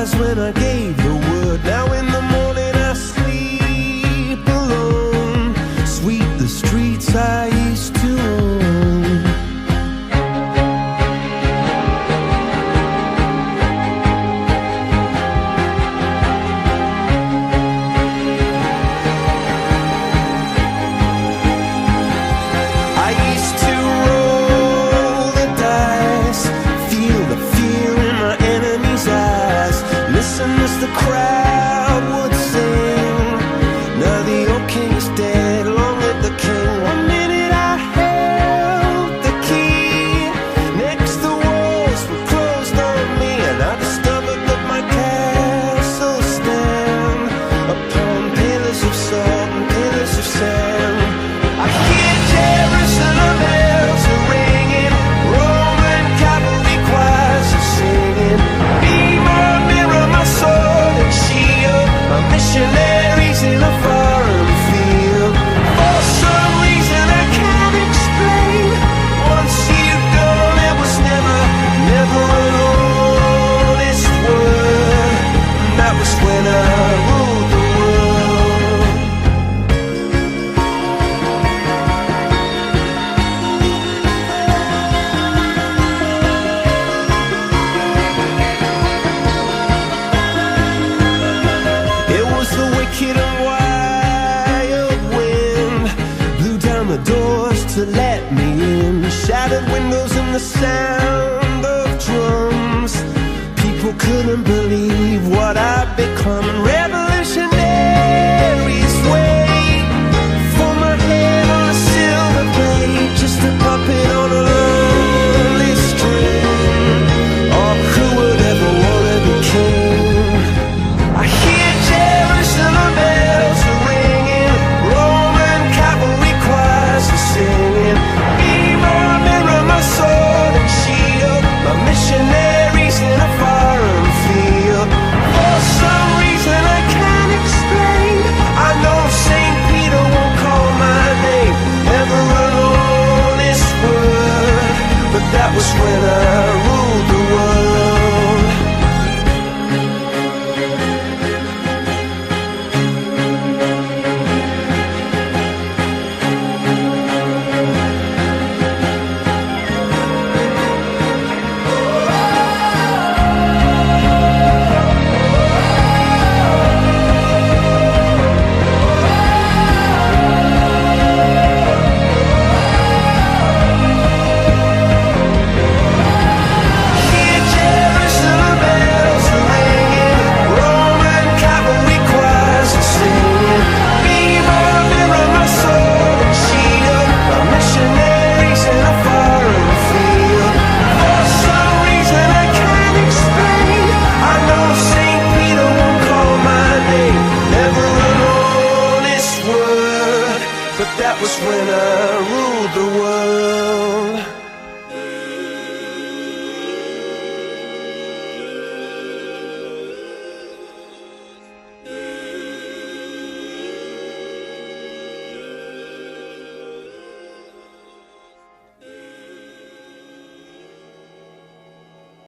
eyes when I gave the word. Now in the morning I sleep alone. Sweep the streets I used to own. I used to roll the dice, feel the fear in my enemy's eyes, listen as the crowd would sing. Now the old king is dead, long live the king. One minute I held the key, next the walls were closed on me, and I discovered that my castle stand upon pillars of salt and pillars of sand. I hear Jerusalem bells are ringing, Roman cavalry choirs are singing. Be my mirror, my sword and shield, my missionaries in a foreign field. For some reason I can't explain, once you've gone it was never, never an honest word. And that was when I ruled the world. It was the wicked and wild wind, blew down the doors to let me in, shattered windows and the sound of drums. People couldn't